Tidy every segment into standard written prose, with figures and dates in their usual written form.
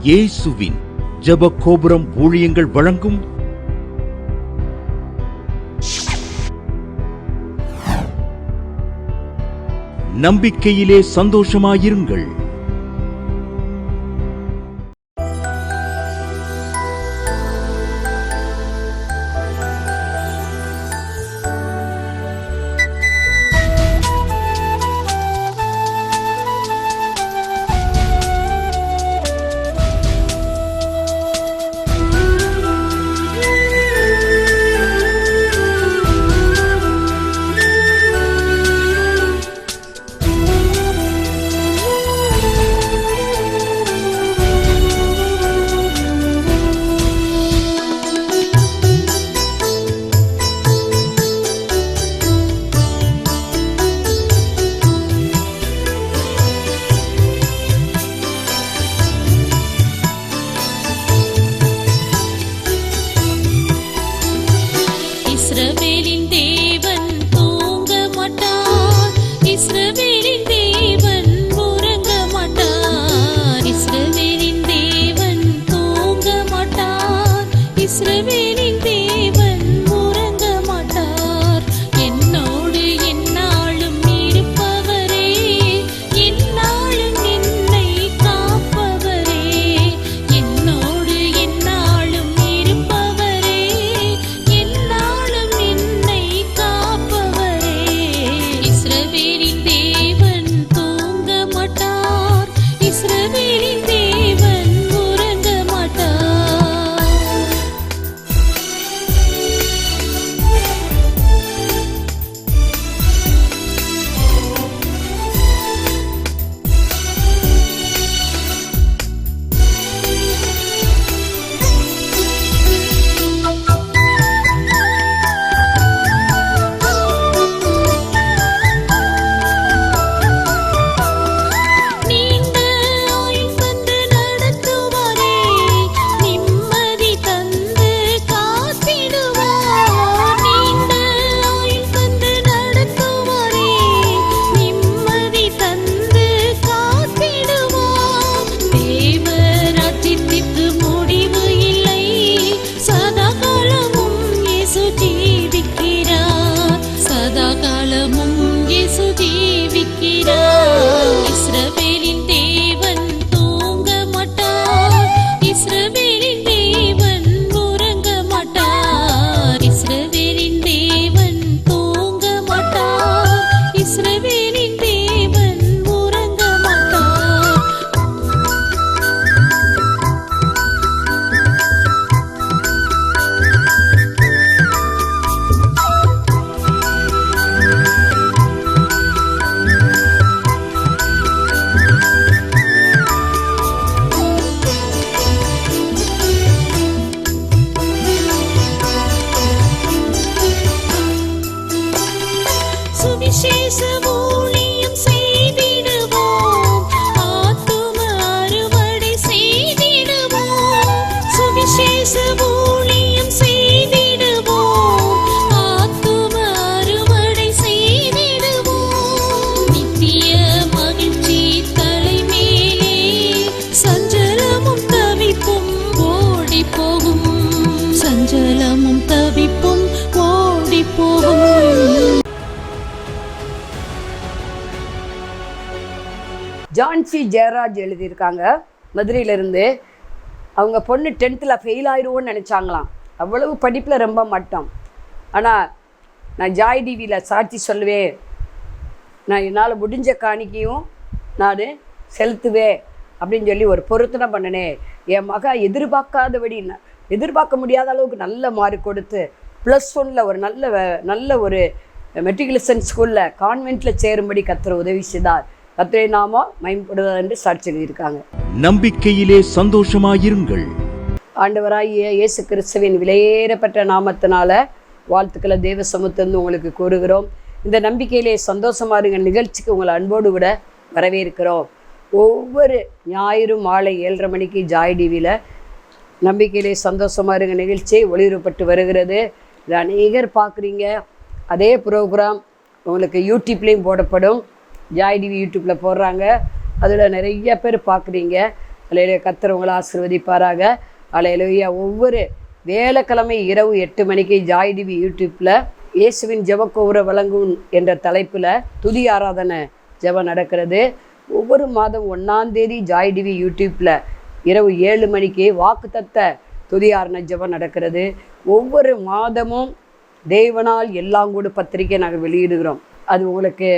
இயேசுவின் ஜெப கோபுரம் ஊழியங்கள் வழங்கும் நம்பிக்கையிலே சந்தோஷமாயிருங்கள். ஜான்சி ஜெயராஜ் எழுதியிருக்காங்க. மதுரையிலேருந்து அவங்க பொண்ணு 10th ஃபெயில் ஆயிடுவோன்னு நினச்சாங்களாம். அவ்வளவு படிப்பில் ரொம்ப மட்டம். ஆனால் நான் ஜாய் டிவியில் சாட்சி சொல்லுவேன், நான் என்னால் முடிஞ்ச காணிக்கையும் நான் செலுத்துவேன் அப்படின்னு சொல்லி ஒரு பொருத்தனை பண்ணினேன். என் மக எதிர்பார்க்க முடியாத அளவுக்கு நல்ல மார்க் கொடுத்து +1 ஒரு நல்ல ஒரு மெட்ரிகுலேஷன் ஸ்கூலில் கான்வென்ட்டில் சேரும்படி கர்த்தர் உதவி செய்தார். கர்த்தரை நாம மகிமைப்படுவது என்று சாட்சி எழுதியிருக்காங்க. நம்பிக்கையிலே சந்தோஷமாயிருங்கள். ஆண்டவராகிய இயேசு கிறிஸ்துவின் விலையேறப்பட்ட நாமத்தினால வாழ்த்துக்களை தேவ சமூகத்திலிருந்து உங்களுக்கு கூறுகிறோம். இந்த நம்பிக்கையிலே சந்தோஷமாருங்க நிகழ்ச்சிக்கு உங்களை அன்போடு விட வரவேற்கிறோம். ஒவ்வொரு ஞாயிறு மாலை 7:30 மணிக்கு ஜாய் டிவியில் நம்பிக்கையிலே சந்தோஷமாருங்க நிகழ்ச்சி ஒளிபரப்பட்டு வருகிறது. இது அநேகர் பார்க்குறீங்க. அதே ப்ரோக்ராம் உங்களுக்கு யூடியூப்லேயும் போடப்படும். ஜாய் டிவி யூடியூப்பில் போடுறாங்க. அதில் நிறைய பேர் பார்க்குறீங்க. அல்லேலூயா. கர்த்தர் உங்களை ஆசீர்வதிப்பாராக. அல்லேலூயா. ஒவ்வொரு வேலைக்கிழமை இரவு 8 மணிக்கு ஜாய் டிவி யூடியூப்பில் இயேசுவின் ஜெபக்கோபுர வழங்கும் என்ற தலைப்பில் துதி ஆராதனை ஜெபம் நடக்கிறது. ஒவ்வொரு மாதம் 1ஆம் தேதி ஜாய் டிவி யூடியூப்பில் இரவு 7 மணிக்கு வாக்குத்தத்த துதி ஆராதனை ஜெபம் நடக்கிறது. ஒவ்வொரு மாதமும் தேவனால் எல்லாம் கூட பத்திரிக்கை நாங்கள் வெளியிடுகிறோம். அது உங்களுக்கு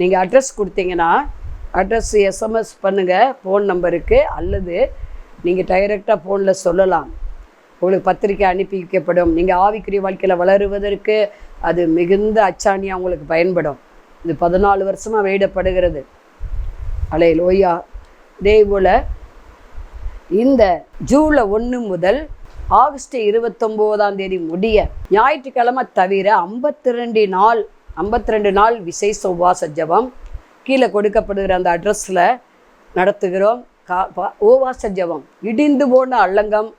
நீங்கள் அட்ரஸ் கொடுத்தீங்கன்னா அட்ரஸ் SMS பண்ணுங்கள் ஃபோன் நம்பருக்கு, அல்லது நீங்கள் டைரெக்டாக ஃபோனில் சொல்லலாம். உங்களுக்கு பத்திரிக்கை அனுப்பி வைக்கப்படும். நீங்கள் ஆவிக்குரிய வாழ்க்கையில் வளருவதற்கு அது மிகுந்த அச்சாணியாக உங்களுக்கு பயன்படும். இது 14 வருஷமாக வெளியிடப்படுகிறது. அல்லேலூயா. இதேபோல் இந்த ஜூலை 1 முதல் ஆகஸ்ட் 29ஆம் தேதி முடிய ஞாயிற்றுக்கிழமை தவிர 52 நாள் விசேஷ உபவாச ஜெபம் கீழே கொடுக்கப்படுகிற அந்த அட்ரஸில் நடத்துகிறோம். உபவாச ஜெபம் இடிந்து போன அல்லங்கம்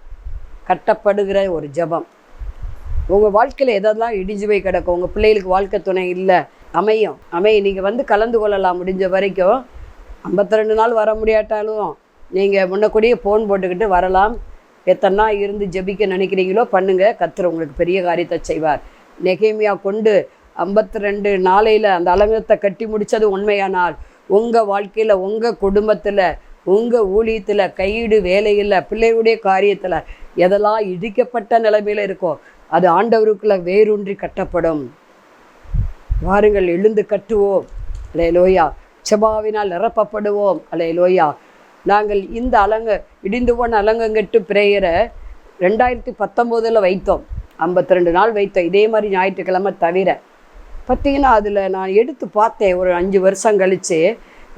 கட்டப்படுகிற ஒரு ஜெபம். உங்கள் வாழ்க்கையில் எதெல்லாம் இடிஞ்சு போய் கிடக்கும், உங்கள் பிள்ளைகளுக்கு வாழ்க்கை துணை இல்லை, அமையும். நீங்கள் வந்து கலந்து கொள்ளலாம். முடிஞ்ச வரைக்கும் 52 நாள் வர முடியாட்டாலும் நீங்கள் முன்னக்கூடியே ஃபோன் போட்டுக்கிட்டு வரலாம். எத்தனை நாள் இருந்து ஜெபிக்க நினைக்கிறீங்களோ பண்ணுங்கள். கர்த்தர் உங்களுக்கு பெரிய காரியத்தை செய்வார். நெகேமியா கொண்டு 52 நாளையில் அந்த அலங்கத்தை கட்டி முடித்தது உண்மையானால் உங்கள் வாழ்க்கையில், உங்கள் குடும்பத்தில், உங்கள் ஊழியத்தில், கையீடு வேலையில், பிள்ளைகளுடைய காரியத்தில் எதெல்லாம் இடிக்கப்பட்ட நிலைமையில் இருக்கோ அது ஆண்டவருக்குள்ள வேரூன்றி கட்டப்படும். வாருங்கள், எழுந்து கட்டுவோம். அல்லேலூயா. செபாவினால் நிரப்பப்படுவோம். அல்லேலூயா. நாங்கள் இந்த இடிந்து போன அலங்கங்கட்டு பிரேயரை 2019 வைத்தோம். 52 நாள் வைத்தோம். இதே மாதிரி ஞாயிற்றுக்கிழமை தவிர பார்த்திங்கன்னா அதில் நான் எடுத்து பார்த்தேன். ஒரு 5 வருஷம் கழித்து,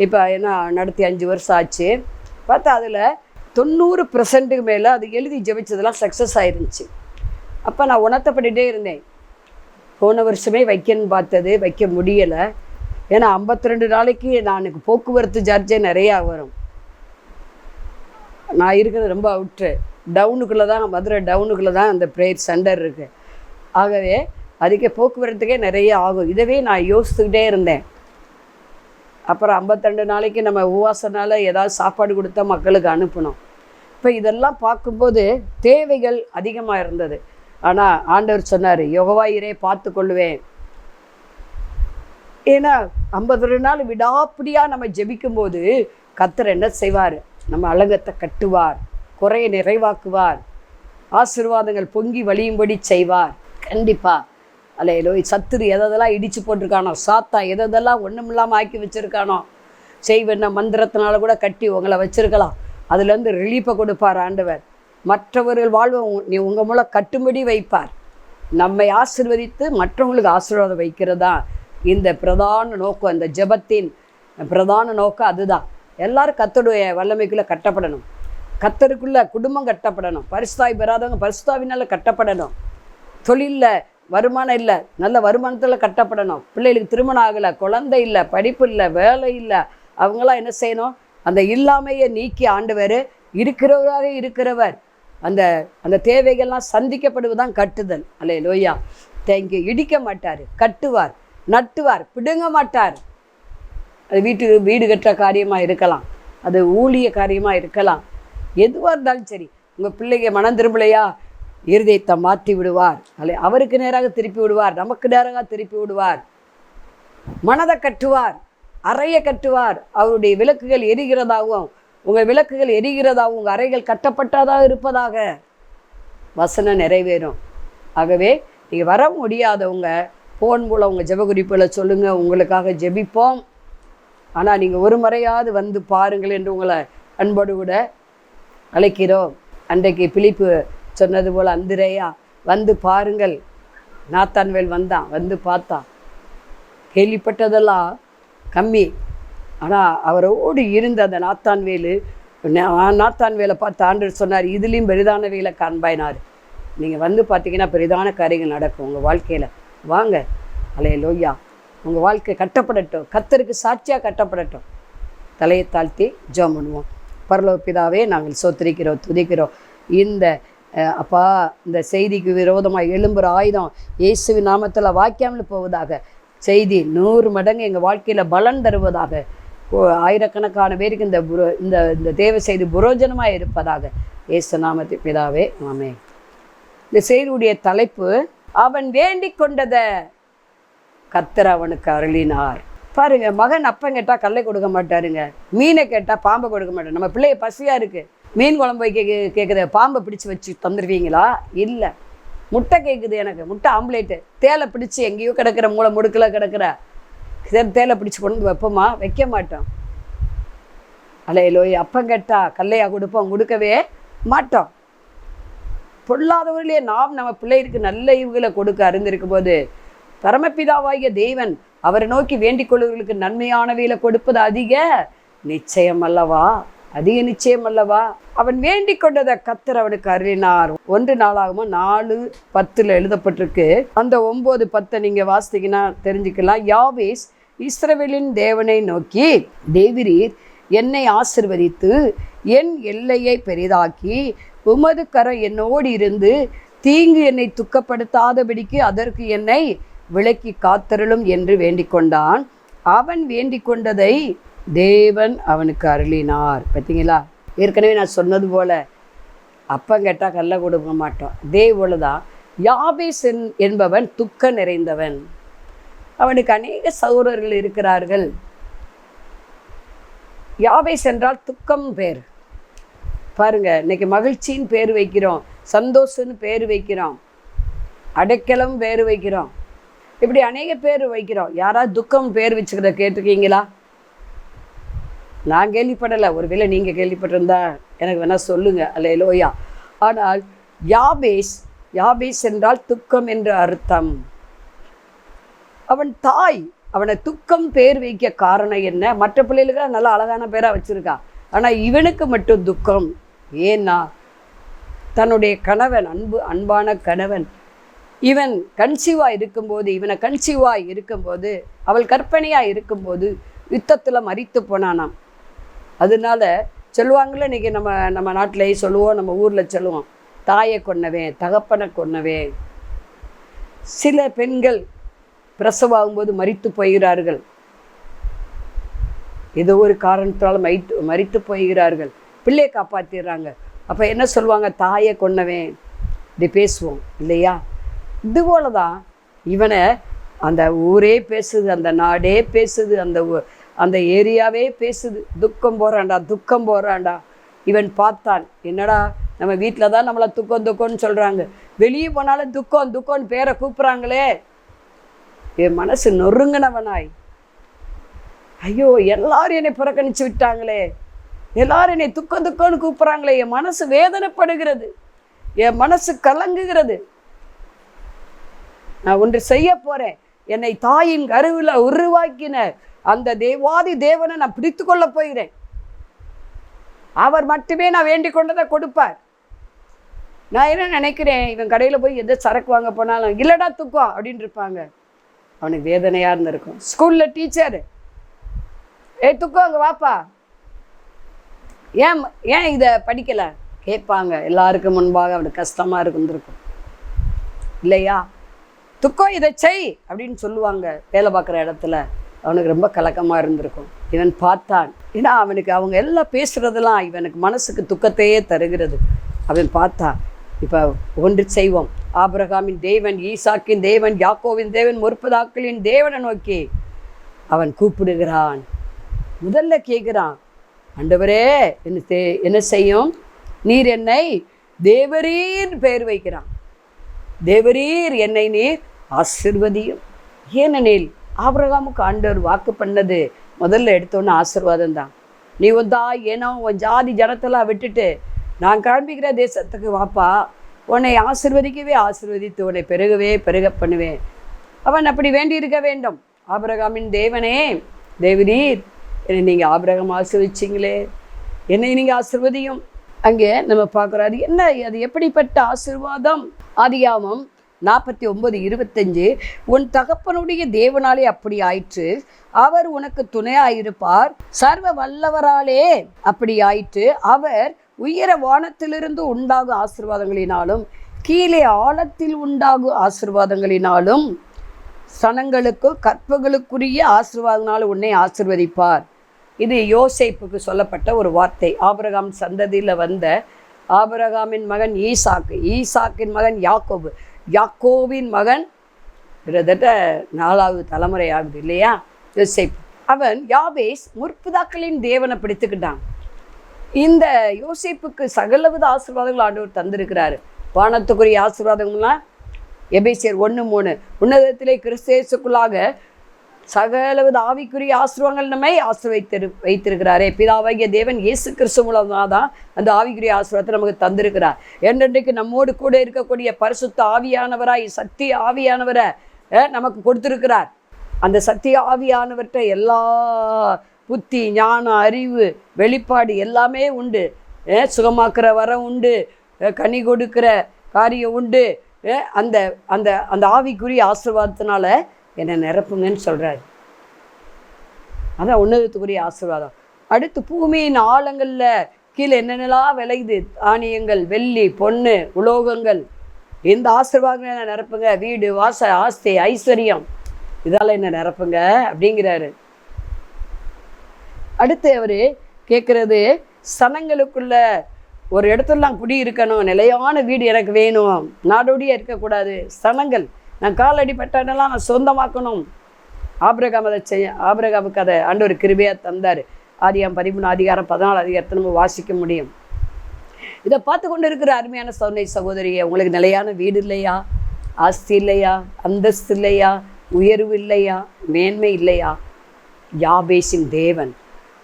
இப்போ என்ன நடத்தி 5 வருஷம் ஆச்சு. பார்த்தா அதில் 90% மேலே அது எழுதி ஜெபிச்சதெல்லாம் சக்ஸஸ் ஆயிருந்துச்சு. அப்போ நான் உணர்த்தப்பட்டுகிட்டே இருந்தேன். போன வருஷமே வைக்கணும்னு பார்த்தது வைக்க முடியலை. ஏன்னா 52 நாளைக்கு எனக்கு போக்குவரத்து சார்ஜே நிறையா வரும். நான் இருக்கிறது ரொம்ப அவுட்ரு டவுனுக்குள்ளே தான், மதுரை டவுனுக்குள்ளே தான் அந்த ப்ரேயர் சென்டர் இருக்குது. ஆகவே அதுக்கே போக்குவரத்துக்கே நிறைய ஆகும். இதவே நான் யோசித்துக்கிட்டே இருந்தேன். அப்புறம் 52 நாளைக்கு நம்ம உபவாசனால ஏதாவது சாப்பாடு கொடுத்தா மக்களுக்கு அனுப்பணும். இப்போ இதெல்லாம் பார்க்கும்போது தேவைகள் அதிகமாக இருந்தது. ஆனால் ஆண்டவர் சொன்னார், யெகோவாயிரே பார்த்து கொள்ளுவேன். ஏன்னா 52 நாள் விடாப்பிடியாக நம்ம ஜெபிக்கும்போது கர்த்தர் என்ன செய்வார்? நம்ம அலங்கத்தை கட்டுவார், குறையை நிறைவாக்குவார், ஆசீர்வாதங்கள் பொங்கி வழியும்படி செய்வார். கண்டிப்பாக. அல்லேலூயா. சத்துரு எதெல்லாம் இடித்து போட்டிருக்கானோ, சாத்தா எதெல்லாம் ஒன்றுமில்லாமல் ஆக்கி வச்சுருக்கானோ, செய்வென்ன மந்திரத்தினால கூட கட்டி உங்களை வச்சுருக்கலாம். அதுலேருந்து ரிலீஃபை கொடுப்பார் ஆண்டவர். மற்றவர்கள் வாழ்வை உங்கள் மூலம் கட்டும்படி வைப்பார். நம்மை ஆசீர்வதித்து மற்றவங்களுக்கு ஆசீர்வாதம் வைக்கிறதா இந்த பிரதான நோக்கம். இந்த ஜெபத்தின் பிரதான நோக்கம் அதுதான். எல்லாரும் கர்த்தருடைய வல்லமைக்குள்ளே கட்டப்படணும். கர்த்தருக்குள்ள குடும்பம் கட்டப்படணும். பரிசுத்தாவி பெறாதவங்க பரிசுத்தாவினால் கட்டப்படணும். தொழிலில் வருமானம் இல்லை, நல்ல வருமானத்தில் கட்டப்படணும். பிள்ளைகளுக்கு திருமணம் ஆகலை, குழந்தை இல்லை, படிப்பு இல்லை, வேலை இல்லை, அவங்களாம் என்ன செய்யணும்? அந்த இல்லாமையை நீக்கி ஆண்டவர் இருக்கிறவராக இருக்கிறவர். அந்த தேவைகள்லாம் சந்திக்கப்படுவதுதான் கட்டுதல். அல்லேலூயா. தேங்க்யூ. இடிக்க மாட்டார், கட்டுவார், நட்டுவார், பிடுங்க மாட்டார். அது வீடு கட்டுற காரியமாக இருக்கலாம், அது ஊழிய காரியமாக இருக்கலாம், எதுவாக இருந்தாலும் சரி. உங்கள் பிள்ளைங்க மனம் திரும்பலையா, இருதயத்தை மாற்றி விடுவார். அவருக்கு நேராக திருப்பி விடுவார், நமக்கு நேராக திருப்பி விடுவார். மனதை கட்டுவார், அறையை கட்டுவார். அவருடைய விளக்குகள் எரிகிறதாகவும் உங்கள் விளக்குகள் எரிகிறதாகவும் உங்கள் அறைகள் கட்டப்பட்டதாக இருப்பதாக வசனம் நிறைவேறும். ஆகவே நீங்கள் வர முடியாதவங்க ஃபோன் மூலம் உங்கள் ஜெப குறிப்புகளை சொல்லுங்கள், உங்களுக்காக ஜெபிப்போம். ஆனால் நீங்கள் ஒரு முறையாவது வந்து பாருங்கள் என்று உங்களை அன்போடு கூட அழைக்கிறோம். அன்றைக்கு பிலிப்பு சொன்னது போல் அந்திரேயா வந்து பாருங்கள். நாத்தான்வேல் வந்தான், வந்து பார்த்தான். கேள்விப்பட்டதெல்லாம் கம்மி. ஆனால் அவரோடு இருந்த அந்த நாத்தான்வேலை பார்த்து ஆண்டவர் சொன்னார், இதுலேயும் பெரிதான வேலை காண்பாயினார். நீங்கள் வந்து பார்த்தீங்கன்னா பெரிதான காரியங்கள் நடக்கும் உங்கள் வாழ்க்கையில். வாங்க. அல்லேலூயா. உங்கள் வாழ்க்கை கட்டப்படட்டும், கர்த்தருக்கு சாட்சியாக கட்டப்படட்டும். தலையை தாழ்த்தி ஜெபம் பண்ணுவோம். பரலோக பிதாவே, நாங்கள் சோத்திரிக்கிறோம், துதிக்கிறோம். அப்பா, இந்த செய்திக்கு விரோதமாக எழும்புகிற ஆயுதம் இயேசுவின் நாமத்தில் வாய்க்காமல் போவதாக. செய்தி 100 மடங்கு எங்கள் வாழ்க்கையில் பலன் தருவதாக. ஆயிரக்கணக்கான பேருக்கு இந்த இந்த தேவ செய்தி புரோஜனமாக இருப்பதாக இயேசு நாமத்தில் பிதாவே ஆமென். இந்த செய்தியுடைய தலைப்பு, அவன் வேண்டிக் கொண்டதை கர்த்தர் அவனுக்கு அருளினார். பாருங்க, மகன் அப்பம் கேட்டால் கல்லை கொடுக்க மாட்டாருங்க, மீனை கேட்டால் பாம்பை கொடுக்க மாட்டார். நம்ம பிள்ளைய பசியாக இருக்குது, மீன் குழம்பு கேட்குது, பாம்பை பிடிச்சி வச்சு தந்துடுவீங்களா? இல்லை. முட்டை கேட்குது, எனக்கு முட்டை ஆம்லேட்டு, தேலை பிடிச்சி எங்கேயோ கிடக்கிற மூளை முடுக்கில் கிடக்கிற தேலை பிடிச்சி கொண்டு வந்து வைப்போமா? வைக்க மாட்டோம். அலையிலோய் அப்பம் கேட்டால் கல்லையாக கொடுப்போம், கொடுக்கவே மாட்டோம். பொல்லாதவர்களே நாம் நம்ம பிள்ளைகளுக்கு நல்ல ஈவுகளை கொடுக்க அறிந்திருக்கும் போது பரமபிதாவாகிய தேவன் அவரை நோக்கி வேண்டிக் கொள்வர்களுக்கு நன்மையானவைகளை கொடுப்பது அதிக நிச்சயம் அல்லவா? அதிக நிச்சயம் அல்லவா? அவன் வேண்டிக் கொண்டதை கர்த்தர் அவனுக்கு அருளினார். 1 நாளாகமம் 4:10 எழுதப்பட்டிருக்கு. அந்த 9:10 நீங்கள் வாசித்தீங்கன்னா தெரிஞ்சுக்கலாம். யாவேஸ் இஸ்ரவேலின் தேவனை நோக்கி, தேவரீர் என்னை ஆசிர்வதித்து என் எல்லையை பெரிதாக்கி உமது கரம் என்னோடு இருந்து தீங்கு என்னை துக்கப்படுத்தாதபடிக்கு அதற்கு என்னை விலக்கி காத்தருளும் என்று வேண்டிக் கொண்டான். அவன் வேண்டிக் கொண்டதை தேவன் அவனுக்கு அருளினார். பார்த்தீங்களா? ஏற்கனவே நான் சொன்னது போல அப்பம் கேட்டால் கல்லை கொடுக்க மாட்டோம். அதே போல தான் யாபேஸ் என்பவன் துக்க நிறைந்தவன். அவனுக்கு அநேக சகோதரர்கள் இருக்கிறார்கள். யாபேஸ் என்றால் துக்கம் பேர். பாருங்க, இன்னைக்கு மகிழ்ச்சின்னு பேர் வைக்கிறோம், சந்தோஷம்னு பேர் வைக்கிறோம், அடைக்கலம் பேர் வைக்கிறோம், இப்படி அநேக பேர் வைக்கிறோம். யாராவது துக்கம் பேர் வச்சுக்கிறத கேட்டிருக்கீங்களா? நான் கேள்விப்படலை. ஒருவேளை நீங்கள் கேள்விப்பட்டிருந்தா எனக்கு வேணால் சொல்லுங்கள். அல்லேலூயா. ஆனால் யாபேஸ் என்றால் துக்கம் என்ற அர்த்தம். அவன் தாய் அவனை துக்கம் பேர் வைக்க காரணம் என்ன? மற்ற பிள்ளைகளுக்கு நல்லா அழகான பேராக வச்சுருக்கான், ஆனால் இவனுக்கு மட்டும் துக்கம். ஏன்னா தன்னுடைய கணவன், அன்பான கணவன், இவன் கன்சீவாக இருக்கும்போது, இவனை கன்சீவாக இருக்கும்போது, அவள் கற்பனையாக இருக்கும்போது யுத்தத்தில் மரித்து போனானாம். அதனால சொல்லுவாங்கள்ல, இன்றைக்கி நம்ம நாட்டிலேயே சொல்லுவோம், நம்ம ஊரில் சொல்லுவோம், தாயை கொன்னவேன், தகப்பனை கொன்னவேன். சில பெண்கள் பிரசவாகும்போது மரித்து போகிறார்கள். ஏதோ ஒரு காரணத்தால் மரித்து போகிறார்கள். பிள்ளையை காப்பாற்றிடுறாங்க. அப்போ என்ன சொல்லுவாங்க? தாயை கொன்னவேன். இப்படி பேசுவோம் இல்லையா? இதுபோல தான் இவனை அந்த ஊரே பேசுது, அந்த நாடே பேசுது, அந்த ஏரியாவே பேசுது. துக்கம் போகிறான்டா. இவன் பார்த்தான், என்னடா நம்ம வீட்டில் தான் நம்மளை துக்கம்னு சொல்கிறாங்க, வெளியே போனாலும் துக்கம்னு பேரை கூப்பிட்றாங்களே. என் மனசு நொறுங்கினவனாய், ஐயோ எல்லாரும் என்னை புறக்கணிச்சு விட்டாங்களே, எல்லாரும் என்னை துக்கம்னு கூப்பிட்றாங்களே, என் மனசு வேதனைப்படுகிறது, என் மனசு கலங்குகிறது. நான் ஒன்று செய்ய போகிறேன். என்னை தாயின் கருவில் உருவாக்கின அந்த தேவாதி தேவனை நான் பிடித்து கொள்ள போகிறேன். அவர் மட்டுமே நான் வேண்டிக் கொண்டதை கொடுப்பார். நான் என்ன நினைக்கிறேன், இவன் கடையில் போய் எதை சரக்கு வாங்க போனாலும் இல்லைடா துக்கம் அப்படின்னு இருப்பாங்க. அவனுக்கு வேதனையாக இருந்திருக்கும். ஸ்கூலில் டீச்சர், துக்கம் அங்கே வாப்பா, ஏன் இதை படிக்கலை கேட்பாங்க. எல்லாருக்கும் முன்பாக அவனுக்கு கஷ்டமாக இருந்திருக்கும் இல்லையா? துக்கம் இதை செய் அப்படின்னு சொல்லுவாங்க. வேலை பார்க்குற இடத்துல அவனுக்கு ரொம்ப கலக்கமாக இருந்திருக்கும். இவன் பார்த்தான், ஏன்னா அவனுக்கு அவங்க எல்லாம் பேசுகிறதெல்லாம் இவனுக்கு மனசுக்கு துக்கத்தையே தருகிறது. அவன் பார்த்தான், இப்போ ஒன்று செய்வோம். ஆபிரகாமின் தேவன், ஈசாக்கின் தேவன், யாக்கோவின் தேவன், முற்பதாக்களின் தேவனை நோக்கி அவன் கூப்பிடுகிறான். முதல்ல கேட்குறான், ஆண்டவரே என்ன செய்யும்? நீர் என்னை தேவரீர் பெயர் வைக்கிறான். தேவரீர் என்னை நீர் ஆசிர்வதியும். ஏனெனில் ஆபிரகாமுக்கு ஆண்டவர் வாக்கு பண்ணது முதல்ல எடுத்தோன்னு ஆசீர்வாதம் தான். நீ உன் தாய் ஏனோ உன் ஜாதி ஜனத்தெல்லாம் விட்டுட்டு நான் காண்பிக்கிற தேசத்துக்கு வாப்பா, உன்னை ஆசிர்வதித்து உன்னை பெருக பண்ணுவேன். அவன் அப்படி வேண்டியிருக்க வேண்டும். ஆபிரகாமின் தேவனே, தேவரீர் என்னை நீங்கள் ஆபிரகாம் ஆசீர்வதிச்சிங்களே, என்னை நீங்கள் ஆசீர்வதியும். அங்கே நம்ம பார்க்குறோம், அது என்ன, அது எப்படிப்பட்ட ஆசீர்வாதம்? ஆதியாகமம் 49:25, உன் தகப்பனுடைய தேவனாலே அப்படி ஆயிற்று, அவர் உனக்கு துணையாயிருப்பார், சர்வ வல்லவராலே அப்படி ஆயிற்று, அவர் உயர வானத்திலிருந்து உண்டாகும் ஆசீர்வாதங்களினாலும் கீழே ஆழத்தில் உண்டாகும் ஆசீர்வாதங்களினாலும் சனங்களுக்கு கற்பங்களுக்குரிய ஆசீர்வாதங்களால் உன்னை ஆசீர்வதிப்பார். இது யோசேப்புக்கு சொல்லப்பட்ட ஒரு வார்த்தை. ஆபிரகாம் சந்ததியில் வந்த ஆபிரகாமின் மகன் ஈசாக்கு, ஈசாக்கின் மகன் யாக்கோபு, யாக்கோவின் மகன் கிட்டத்தட்ட 4வது தலைமுறை ஆகுது இல்லையா யோசேப்பு. அவன் யாபேஸ் முற்பிதாக்களின் தேவனை பிடித்துக்கிட்டான். இந்த யோசேப்புக்கு சகலவித ஆசீர்வாதங்கள் ஆண்டவர் தந்திருக்கிறாரு. வானத்துக்குரிய ஆசீர்வாதங்கள்லாம் எபேசியர் 1:3 உன்னதத்திலே கிறிஸ்தேசுக்குள்ளாக சகலவித ஆவிக்குரிய ஆசீர்வாதங்கள் நம்மை வைத்திருக்கிறாரே. பிதாவாகிய தேவன் இயேசு கிறிஸ்து மூலமாக தான் அந்த ஆவிக்குரிய ஆசீர்வாதத்தை நமக்கு தந்திருக்கிறார். என்றைக்கு நம்மோடு கூட இருக்கக்கூடிய பரிசுத்த ஆவியானவராய் சத்திய ஆவியானவரை நமக்கு கொடுத்திருக்கிறார். அந்த சத்திய ஆவியானவர்கிட்ட எல்லா புத்தி ஞானம் அறிவு வெளிப்பாடு எல்லாமே உண்டு. சுகமாக்குற வரம் உண்டு, கனி கொடுக்கிற காரியம் உண்டு. அந்த அந்த அந்த ஆவிக்குரிய ஆசீர்வாதத்தினால என்னை நிரப்புங்கன்னு சொல்கிறாரு. அதான் உன்னதத்துக்குரிய ஆசீர்வாதம். அடுத்து பூமியின் ஆழங்களில் கீழே என்னென்னலாம் விளையுது, தானியங்கள், வெள்ளி, பொண்ணு, உலோகங்கள், இந்த ஆசீர்வாதங்கள் என்ன நிரப்புங்க. வீடு வாச ஆஸ்தி ஐஸ்வர்யம் இதால் என்ன நிரப்புங்க அப்படிங்கிறாரு. அடுத்து அவர் கேட்குறது, சனங்களுக்குள்ள ஒரு இடத்துலாம் குடி இருக்கணும், நிலையான வீடு எனக்கு வேணும், நாடோடியாக இருக்கக்கூடாது. சனங்கள் நான் காலடி பட்டானெல்லாம் நான் சொந்தமாக்கணும். ஆபிரகாம் அதை ஆபிரகாமுக்கு அதை ஆண்டவர் கிருபையாக தந்தார். ஆதியாம் 13:14 நம்ம வாசிக்க முடியும். இதை பார்த்து கொண்டு இருக்கிற அருமையான சகோதரியை, உங்களுக்கு நிலையான வீடு இல்லையா, ஆஸ்தி இல்லையா, அந்தஸ்து இல்லையா, உயர்வு இல்லையா, மேன்மை இல்லையா? யாபேசின் தேவன்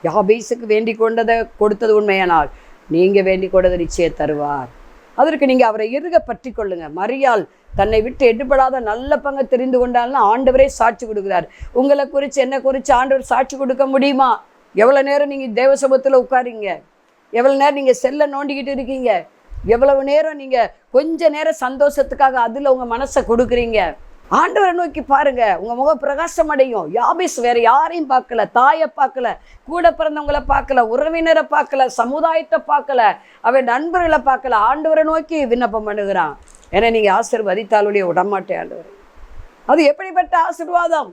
யாபேசுக்கு வேண்டிக் கொண்டதை கொடுத்தது உண்மையானால் நீங்கள் வேண்டிக் கொண்டதை நிச்சயம் தருவார். அதற்கு நீங்கள் அவரை இறுக பற்றி கொள்ளுங்க. மரியாள் தன்னை விட்டு எடுபடாத நல்ல பங்கை தெரிந்து கொண்டால்னா ஆண்டவரே சாட்சி கொடுக்குறார். உங்களை குறித்து என்ன குறித்து ஆண்டவர் சாட்சி கொடுக்க முடியுமா? எவ்வளோ நேரம் நீங்கள் தேவ சமூகத்தில் உட்காரிங்க, எவ்வளோ நேரம் நீங்கள் செல்லை நோண்டிக்கிட்டு இருக்கீங்க, எவ்வளவு நேரம் நீங்கள் கொஞ்ச நேரம் சந்தோஷத்துக்காக அதில் உங்கள் மனசை கொடுக்குறீங்க. ஆண்டவரை நோக்கி பாருங்க, உங்கள் முகம் பிரகாசம் அடையும். யாபேஸ் வேற யாரையும் பார்க்கல, தாயை பார்க்கல, கூட பிறந்தவங்களை பார்க்கல, உறவினரை பார்க்கல, சமுதாயத்தை பார்க்கல, அவன் நண்பர்களை பார்க்கல, ஆண்டவரை நோக்கி விண்ணப்பம் பண்ணுகிறான். ஏன்னா நீங்கள் ஆசீர்வதித்தாலுடைய விடமாட்டேன் ஆண்டவர். அது எப்படிப்பட்ட ஆசீர்வாதம்?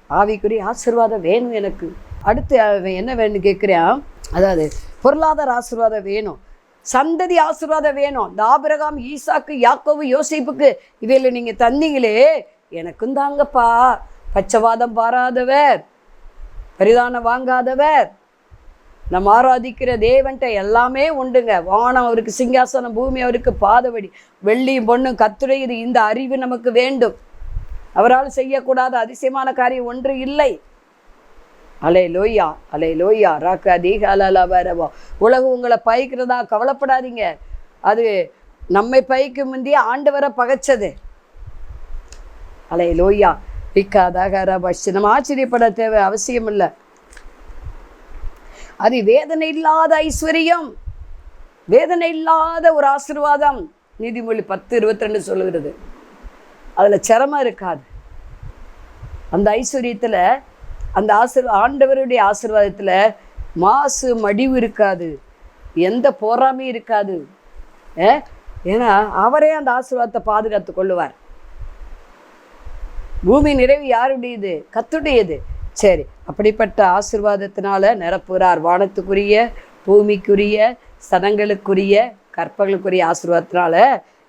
ஆவிக்குரிய ஆசீர்வாதம் வேணும் எனக்கு. அடுத்து என்ன வேணும்னு கேட்குறேன். அதாவது பொருளாதார ஆசீர்வாதம் வேணும், சந்ததி ஆசீர்வாதம் வேணும். இந்த ஆபிரகாம், ஈசாக்கு, யாக்கோபு, யோசேப்புக்கு இவையில் நீங்கள் தந்தீங்களே, எனக்கும் தாங்கப்பா. பச்சைவாதம் பாராதவர், பரிதானம் வாங்காதவர், நம்ம ஆராதிக்கிற தேவன்ட்ட எல்லாமே உண்டுங்க. வானம் அவருக்கு சிங்காசனம், பூமி அவருக்கு பாதவடி, வெள்ளியும் பொண்ணும் கத்துடையது. இந்த அறிவு நமக்கு வேண்டும். அவரால் செய்யக்கூடாத அதிசயமான காரியம் ஒன்று இல்லை. அலை லோய்யா, அலை லோய்யா, ராக்கு அதிக அலலா வரவா. உலகம் உங்களை பயிக்கிறதா கவலைப்படாதீங்க. அது நம்மை பயிக்கு முந்தைய ஆண்டவரை பகைச்சது. அலை லோய்யா பிக்காதாக பஷ். நம்ம ஆச்சரியப்பட தேவை அவசியம் இல்லை. அது வேதனை இல்லாத ஐஸ்வர்யம், வேதனை இல்லாத ஒரு ஆசீர்வாதம். நீதிமொழி 10:22 சொல்லுகிறது. அதில் சிரமம் இருக்காது. அந்த ஐஸ்வர்யத்தில், அந்த ஆண்டவருடைய ஆசீர்வாதத்தில் மாசு மடிவு இருக்காது, எந்த போராமையும் இருக்காது. ஏன்னா அவரே அந்த ஆசீர்வாதத்தை பாதுகாத்து கொள்ளுவார். பூமி நிறைவு யாருடையது? கர்த்தருடையது. சரி, அப்படிப்பட்ட ஆசீர்வாதத்தினால நிரப்புகிறார். வானத்துக்குரிய, பூமிக்குரிய, சனங்களுக்குரிய, கற்பங்களுக்குரிய ஆசீர்வாதத்தினால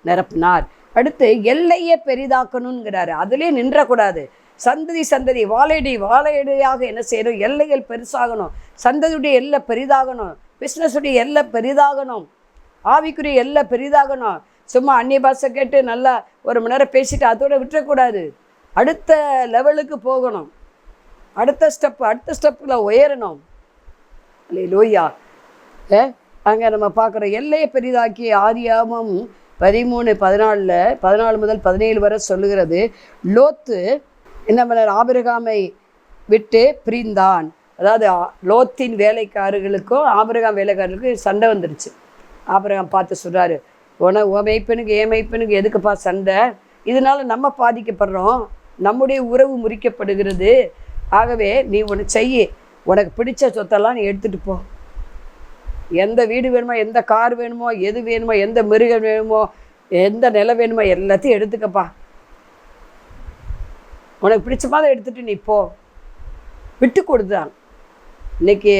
நிரப்பினார். அடுத்து எல்லையை பெரிதாக்கணுங்கிறாரு. அதிலே நின்றக்கூடாது. சந்ததி சந்ததி வாழையடியாக என்ன செய்யணும்? எல்லைகள் பெருசாகணும், சந்ததியுடைய எல்லை பெரிதாகணும், பிஸ்னஸுடைய எல்லை பெரிதாகணும், ஆவிக்குரிய எல்லை பெரிதாகணும். சும்மா அந்நிய பாஷை கேட்டு நல்லா 1 மணி நேரம் பேசிட்டு அதோடு விட்டுறக்கூடாது. அடுத்த லெவலுக்கு போகணும், அடுத்த ஸ்டெப்பில் உயரணும். லோய்யா அங்கே நம்ம பார்க்குறோம். எல்லையை பெரிதாக்கி ஆதியாகமம் 13:14 முதல் 17 வரை சொல்லுகிறது. லோத்து என்ன பண்ணார்? ஆபிரகாமை விட்டு பிரிந்தான். அதாவது லோத்தின் வேலைக்காரர்களுக்கும் ஆபிரகாம் வேலைக்காரர்களுக்கும் சண்டை வந்துருச்சு. ஆபிரகாம் பார்த்து சொல்கிறாரு, உன மெய்ப்பனுக்கு மெய்ப்பனுக்கு எதுக்குப்பா சண்டை? இதனால நம்ம பாதிக்கப்படுறோம், நம்முடைய உறவு முறிக்கப்படுகிறது. ஆகவே நீ ஒன்று செய்ய, உனக்கு பிடிச்ச சொத்தெல்லாம் நீ எடுத்துகிட்டு போ. எந்த வீடு வேணுமோ, எந்த கார் வேணுமோ, எது வேணுமோ, எந்த மிருகம் வேணுமோ, எந்த நிலம் வேணுமோ எல்லாத்தையும் எடுத்துக்கப்பா. உனக்கு பிடிச்ச மாதிரி எடுத்துகிட்டு நீ போ. விட்டு கொடுத்தான். இன்னைக்கு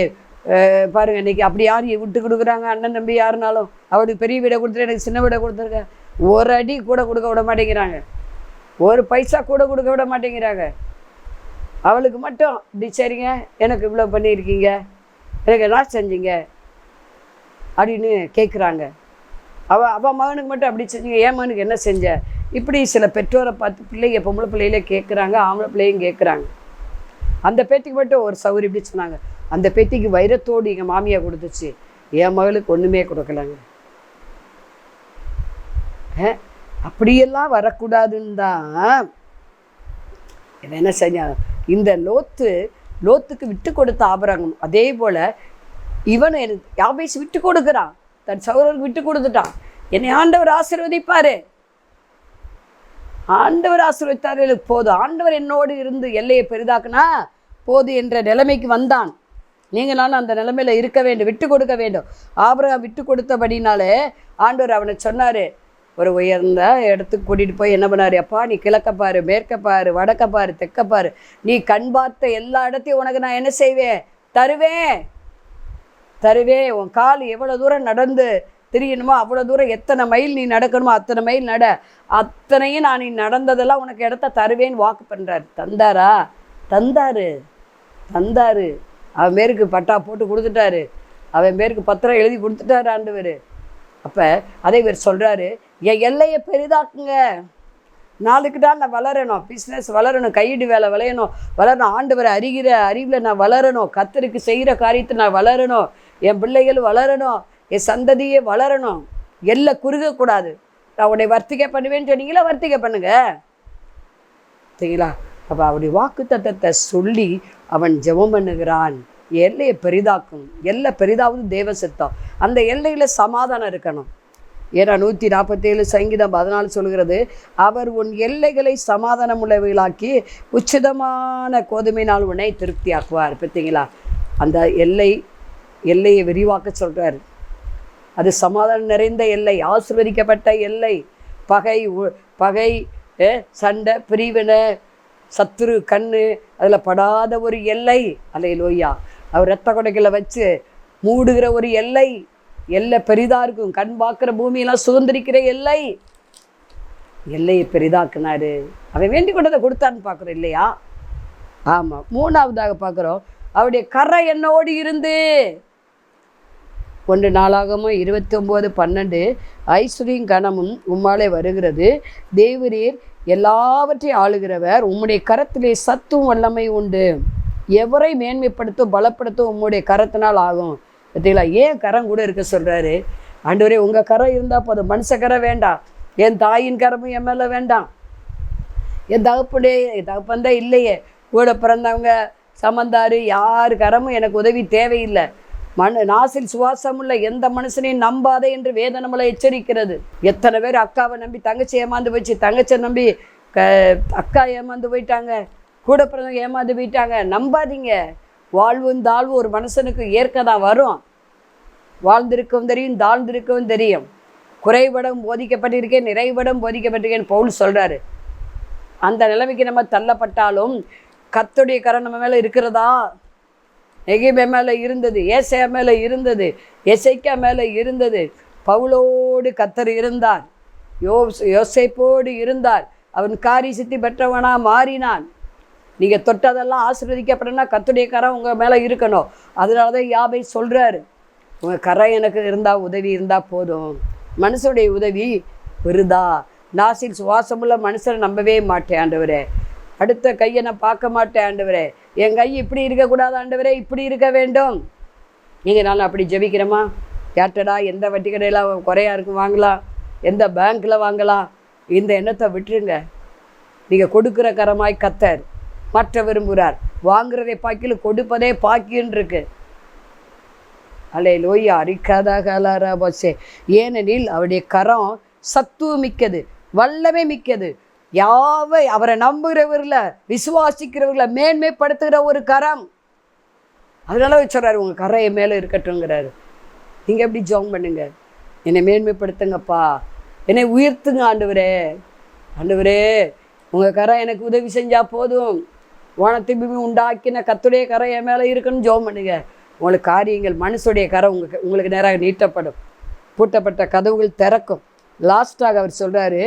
பாருங்கள், இன்றைக்கி அப்படி யார் விட்டு கொடுக்குறாங்க? அண்ணன் தம்பி யாருனாலும் அவளுக்கு பெரிய வீடை கொடுத்துட்டு எனக்கு சின்ன வீடை கொடுத்துருக்கேன், ஒரு அடி கூட கொடுக்க விட மாட்டேங்கிறாங்க, ஒரு பைசா கூட கொடுக்க விட மாட்டேங்கிறாங்க. அவளுக்கு மட்டும் இப்படி சரிங்க, எனக்கு இவ்வளோ பண்ணியிருக்கீங்க, எனக்கு என்ன செஞ்சீங்க அப்படின்னு கேட்குறாங்க. அவள் மகனுக்கு மட்டும் அப்படி செஞ்சீங்க, என் மகனுக்கு என்ன செஞ்ச? இப்படி சில பெற்றோரை பார்த்து பிள்ளைங்க, பொம்பளை பிள்ளைகளே கேட்குறாங்க, ஆம்பளை பிள்ளையும் கேட்குறாங்க. அந்த பேத்திக்கு மட்டும் ஒரு சௌரி இப்படி சொன்னாங்க, அந்த பேத்திக்கு வைரத்தோடு எங்கள் மாமியார் கொடுத்துச்சு, என் மகளுக்கு ஒன்றுமே கொடுக்கலங்க. அப்படியெல்லாம் வரக்கூடாதுன்னு தான் என்ன செஞ்சாங்க. இந்த லோத்துக்கு விட்டு கொடுத்த ஆபிரகாம், அதே போல் இவன் யாபேஸ் விட்டு கொடுக்குறான், தன் சகோதரருக்கு விட்டு கொடுத்துட்டான். என்னை ஆண்டவர் ஆசீர்வதிப்பாரு, ஆண்டவர் ஆசீர்வதித்தாரு போதும், ஆண்டவர் என்னோடு இருந்து எல்லையை பெரிதாக்குனா போது என்ற நிலைமைக்கு வந்தான். நீங்கள் நானும் அந்த நிலைமையில் இருக்க வேண்டும், விட்டு கொடுக்க வேண்டும். ஆபிரகாம் விட்டு கொடுத்தபடினாலே ஆண்டவர் அவனை சொன்னார், ஒரு உயர்ந்த இடத்துக்கு கூட்டிகிட்டு போய் என்ன பண்ணார்? அப்பா நீ கிழக்கப்பாரு, மேற்கப்பாரு, வடக்கப்பாரு, தெற்கப்பாரு, நீ கண் பார்த்த எல்லா இடத்தையும் உனக்கு நான் என்ன செய்வேன்? தருவேன். உன் கால் எவ்வளோ தூரம் நடந்து தெரியணுமோ அவ்வளோ தூரம், எத்தனை மைல் நீ நடக்கணுமோ அத்தனை மைல் நட, அத்தனையும் நான் நீ நடந்ததெல்லாம் உனக்கு இடத்த தருவேன்னு வாக்கு பண்ணுறாரு. தந்தாரா? தந்தாரு. அவன் பேருக்கு பட்டா போட்டு கொடுத்துட்டாரு, அவன் பேருக்கு பத்திரம் எழுதி கொடுத்துட்டாரு ஆண்டவர். அப்போ அதே பேர் சொல்கிறாரு, என் எல்லையை பெரிதாக்குங்க, நாளுக்கு நாள் நான் வளரணும், பிஸ்னஸ் வளரணும், கையீடு வேலை வளரணும், ஆண்டவரை அறிகிற அறிவில் நான் வளரணும், கர்த்தருக்கு செய்கிற காரியத்தை நான் வளரணும், என் பிள்ளைகள் வளரணும், என் சந்ததியே வளரணும், எல்லை குறுகக்கூடாது. நான் உன்னை வர்த்திகை பண்ணுவேன்னு சொன்னீங்களா, வர்த்திகை பண்ணுங்க சரிங்களா. அப்போ அவருடைய வாக்கு தத்தத்தை சொல்லி அவன் ஜெபம் பண்ணுகிறான். எல்லையை பெரிதாக்கும், எல்லை பெரிதாவது தேவ சித்தம், அந்த எல்லையில் சமாதானம் இருக்கணும். ஏன்னா 147 சங்கீதம் 14 சொல்கிறது, அவர் உன் எல்லைகளை சமாதானம் உள்ளவைகளாக்கி உச்சிதமான கோதுமையினால் உன்னை திருப்தியாக்குவார். பார்த்தீங்களா, அந்த எல்லையை விரிவாக்க சொல்கிறார். அது சமாதானம் நிறைந்த எல்லை, ஆசீர்வதிக்கப்பட்ட எல்லை, பகை சண்டை பிரிவினை சத்துரு கண்ணு அதில் படாத ஒரு எல்லை. அல்லேலூயா. அவர் இரத்த கொடைகளை வச்சு மூடுகிற ஒரு எல்லை பெரிதாக இருக்கும். கண் பார்க்குற பூமியெல்லாம் சுதந்திரிக்கிற எல்லையை பெரிதாக்குனாரு. அவன் வேண்டி கொண்டதை கொடுத்தான்னு பார்க்குறோம் இல்லையா? ஆமாம். மூணாவதாக பார்க்குறோம், அவருடைய கரை என்னோடு இருந்து. 1 நாளாகமோ 29:12 ஐஸ்வர்யம் கனமும் உம்மாலே வருகிறது, தேவரீர் எல்லாவற்றையும் ஆளுகிறவர், உம்முடைய கரத்திலே சத்தும் வல்லமை உண்டு, எவரை மேன்மைப்படுத்தும் பலப்படுத்தும் உம்முடைய கரத்தினால் ஆகும். பார்த்தீங்களா, ஏன் கரம் கூட இருக்க சொல்கிறாரு ஆண்டவரே. உங்கள் கரம் இருந்தால் போதும், மனுஷ கரம் வேண்டாம், என் தாயின் கரமும் என் மேலே வேண்டாம், என் தகப்பந்தே இல்லையே, கூட பிறந்தவங்க சமந்தாரு யார் கரமும் எனக்கு உதவி தேவையில்லை. நாசில் சுவாசமுள்ள எந்த மனுஷனையும் நம்பாதே என்று வேதம் நம்மளை எச்சரிக்கிறது. எத்தனை பேர் அக்காவை நம்பி தங்கச்சி ஏமாந்து போச்சு, தங்கச்சியை நம்பி அக்கா ஏமாந்து போயிட்டாங்க, கூட பிறந்தவங்க ஏமாந்து போயிட்டாங்க. நம்பாதீங்க. வாழ்வும் தாழ்வும் ஒரு மனுஷனுக்கு ஏற்க தான் வரும். வாழ்ந்திருக்கவும் தெரியும், தாழ்ந்திருக்கவும் தெரியும். குறைபடம் போதிக்கப்பட்டிருக்கேன், நிறைபடம் போதிக்கப்பட்டிருக்கேன் பவுல் சொல்கிறாரு. அந்த நிலைமைக்கு நம்ம தள்ளப்பட்டாலும் கர்த்தருடைய கரம் நம்ம மேலே இருக்கிறதா? நெகேமியா மேலே இருந்தது, ஏசாயா மேலே இருந்தது, எசேக்கியா மேலே இருந்தது. பவுலோடு கர்த்தர் இருந்தார், யோசேப்போடு இருந்தார். அவன் காரி சித்தி பெற்றவனாக மாறினான். நீங்கள் தொட்டதெல்லாம் ஆசீர்வதிக்கப்படனா கர்த்தருடைய கரம் உங்கள் மேலே இருக்கணும். அதனால தான் யாபை சொல்கிறாரு, உங்கள் கரை எனக்கு இருந்தால் உதவி இருந்தால் போதும், மனுஷனுடைய உதவி விருதா. நாசில் சுவாசமுள்ள மனுஷனை நம்பவே மாட்டேன் ஆண்டவரே, அடுத்த கையை நான் பார்க்க மாட்டேன் ஆண்டவரே, என் கை இப்படி இருக்கக்கூடாது ஆண்டவரே, இப்படி இருக்க வேண்டும். நீங்கள் நான் அப்படி ஜெபிக்கிறோமா? கேட்டடா எந்த வட்டி கடையில் குறையா இருக்கும் வாங்கலாம், எந்த பேங்க்கில் வாங்கலாம், இந்த எண்ணத்தை விட்டுருங்க. நீங்கள் கொடுக்குற கரமாய் கர்த்தர் மாற்ற விரும்புகிறார். வாங்குறதை பாக்கில் கொடுப்பதே பாக்கின்னு இருக்கு. அல்லேலூயா. அரிக்காதாக பஸ்ஸே. ஏனெனில் அவருடைய கரம் சத்துவ மிக்கது, வல்லமை மிக்கது, அவரை நம்புகிறவர்களை விசுவாசிக்கிறவர்களை மேன்மைப்படுத்துகிற ஒரு கரம். அதனால சொல்கிறாரு, உங்கள் கரை என் மேலே இருக்கட்டும்ங்கிறாரு. நீங்கள் எப்படி ஜெபம் பண்ணுங்க, என்னை மேன்மைப்படுத்துங்கப்பா, என்னை உயர்த்துங்க ஆண்டவரே. ஆண்டவரே உங்கள் கரை எனக்கு உதவி செஞ்சால் போதும், வானத்தை பூமி உண்டாக்கின கர்த்தருடைய கரை என் மேலே இருக்குன்னு ஜெபம் பண்ணுங்க. உங்களுக்கு காரியங்கள் மனுஷுடைய கரை உங்களுக்கு நேராக நீட்டப்படும். பூட்டப்பட்ட கதவுகள் திறக்கும். லாஸ்ட்டாக அவர் சொல்கிறாரு,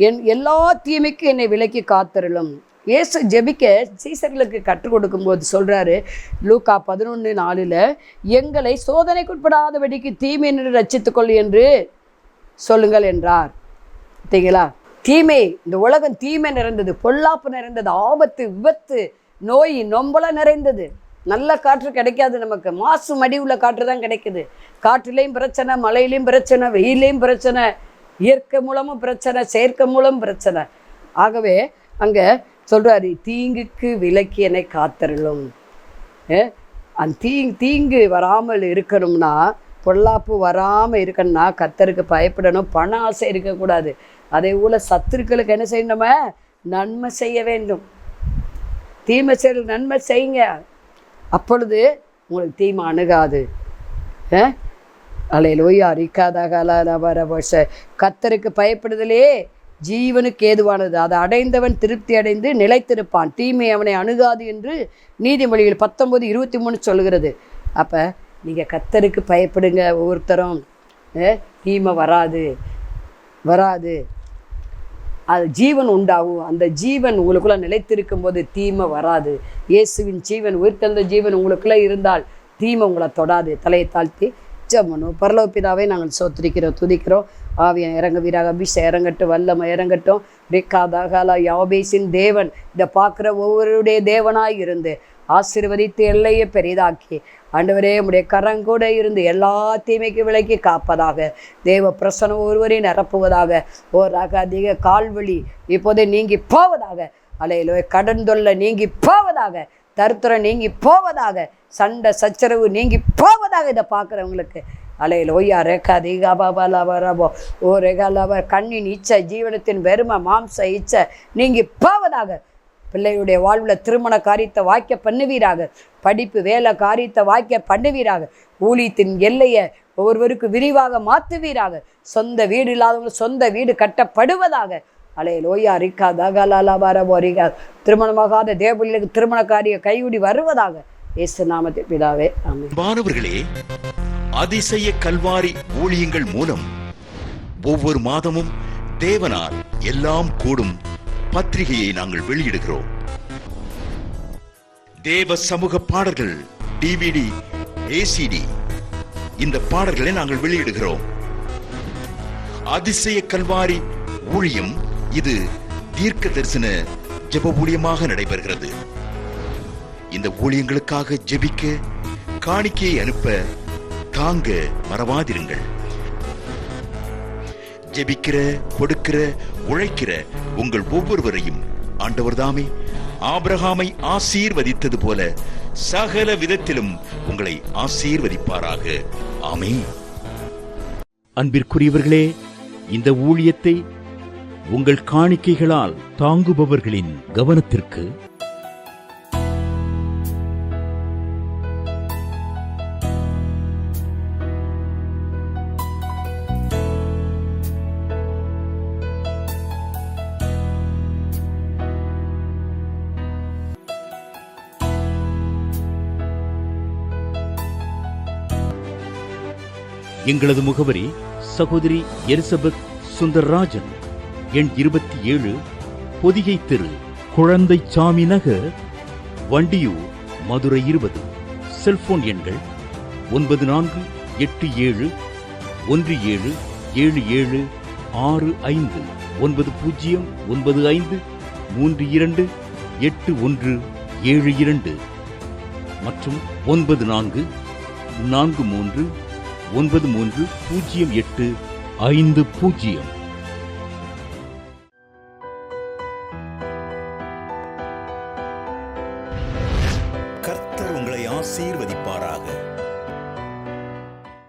என் எல்லா தீமைக்கும் என்னை விலக்கி காத்தருளும். இயேசு ஜெபிக்க சீசர்களுக்கு கற்றுக் கொடுக்கும்போது சொல்கிறாரு, லூக்கா 11:4, எங்களை சோதனைக்குட்படாதபடிக்கு தீமை நின்று ரட்சித்துக்கொள் என்று சொல்லுங்கள் என்றார். பார்த்தீங்களா? தீமை, இந்த உலகம் தீமை நிறைந்தது, பொல்லாப்பு நிறைந்தது, ஆபத்து, விபத்து, நோய், நொம்பலம் நிறைந்தது. நல்ல காற்று கிடைக்காது நமக்கு. மாசு மடி உள்ள காற்று தான் கிடைக்குது. காற்றுலேயும் பிரச்சனை, மழையிலையும் பிரச்சனை, வெயிலையும் பிரச்சனை, இயற்கை மூலமும் பிரச்சனை, செயற்கை மூலம் பிரச்சனை. ஆகவே அங்கே சொல்கிறாரு, தீங்குக்கு விலக்கி என்னை காத்தருளும். அந்த தீங்கு வராமல் இருக்கணும்னா, பொல்லாப்பு வராமல் இருக்கணும்னா கர்த்தருக்கு பயப்படணும். பண ஆசை இருக்கக்கூடாது. அதே போல் சத்துருக்களுக்கு என்ன செய்யணும்? நம்ம நன்மை செய்ய வேண்டும். தீமை செய்ய நன்மை செய்யுங்க. அப்பொழுது உங்களுக்கு தீமை அணுகாது. அல்லேலூயா. கர்த்தருக்கு பயப்படுதலே ஜீவனுக்கு ஏதுவானது. அதை அடைந்தவன் திருப்தி அடைந்து நிலைத்திருப்பான். தீமை அவனை அணுகாது என்று நீதிமொழிகள் 19:23 சொல்கிறது. அப்போ நீங்கள் கர்த்தருக்கு பயப்படுங்க. ஒவ்வொருத்தரும் தீமை வராது. அது ஜீவன் உண்டாகும். அந்த ஜீவன் உங்களுக்குள்ளே நிலைத்திருக்கும் போது தீமை வராது. இயேசுவின் ஜீவன், உயிர்த்தெழுந்த ஜீவன் உங்களுக்குள்ளே இருந்தால் தீமை உங்களை தொடாது. தலையை தாழ்த்தி ஜெபம். பரலோக பிதாவை நாங்கள் சோத்திரிக்கிறோம், துதிக்கிறோம். ஆவியம் இறங்குவீராக, அபிஷேகம் இறங்கட்டும், வல்லமை இறங்கட்டும். ரிக்காதாகாலா யாபேசின் தேவன், இதை பார்க்குற ஒவ்வொருடைய தேவனாய் இருந்து ஆசீர்வதித்து எல்லையை பெரிதாக்கி ஆண்டவரே உம்முடைய கரங்கூட இருந்து எல்லா தீமைக்கு விலக்கி காப்பதாக. தேவ பிரசனம் ஒருவரையும் நிரப்புவதாக. அதிக கால்வழி இப்போதே நீங்கி போவதாக. அலையிலோ கடன் தொல்லை நீங்கி போவதாக. தருத்திரம் நீங்கி போவதாக. சண்டை சச்சரவு நீங்கி போவதாக. இதை பார்க்குறவங்களுக்கு அலையில் ஒய்யா ரேகா தீகாபாபாலாபோ ஓ ரெகாலாப கண்ணின் இச்சை, ஜீவனத்தின் வெறுமை, மாம்ச இச்சை நீங்கி போவதாக. பிள்ளையுடைய வாழ்வில் திருமண காரியத்தை வாய்க்க பண்ணுவீராக. படிப்பு வேலை காரியத்தை வாய்க்க பண்ணுவீராக. ஊழியத்தின் எல்லையை ஒவ்வொருவருக்கு விரிவாக மாற்றுவீராக. சொந்த வீடு இல்லாதவங்க சொந்த வீடு கட்டப்படுவதாக. அலையில் ஓய்யா ரிக்கா தகலாலாபாரபோ ரிகா. திருமணமாகாத தேவபிள்ளைக்கு திருமண காரிய கைவிடி வருவதாக. இயேசு நாமத்தில் பிதாவே, ஆமென். மாணவர்களே, அதிசய கல்வாரி ஊழியங்கள் மூலம் ஒவ்வொரு மாதமும் தேவனால் எல்லாம் கூடும் பத்திரிகையை நாங்கள் வெளியிடுகிறோம். தேவ சமூக பாடல்கள் DVD, ACD, இந்த பாடல்களை நாங்கள் வெளியிடுகிறோம். அதிசய கல்வாரி ஊழியம் இது தீர்க்க தரிசன ஜெப ஊழியமாக நடைபெறுகிறது. இந்த ஊழியங்களுக்காக ஜெபிக்க, காணிக்கையை அனுப்ப தாங்க மறவாதிருங்கள். ஜெபிக்கிற, கொடுக்கிற, உழைக்கிற உங்கள் ஒவ்வொருவரையும் ஆண்டவர் தாமே ஆபிரகாமை ஆசீர்வதித்தது போல சகல விதத்திலும் உங்களை ஆசீர்வதிப்பாராக. ஆமென். அன்பிற்குரியவர்களே, இந்த ஊழியத்தை உங்கள் காணிக்கைகளால் தாங்குபவர்களின் கவனத்திற்கு எங்களது முகவரி சகோதரி எலிசபெத் சுந்தர்ராஜன், எண் 27, பொதிகை தெரு, குழந்தைச்சாமி நகர், வண்டியூர், மதுரை 20. செல்போன் எண்கள் 9484177765 9095328172 மற்றும் 9439308550. கர்த்தர் உங்களை ஆசீர்வதிப்பாராக.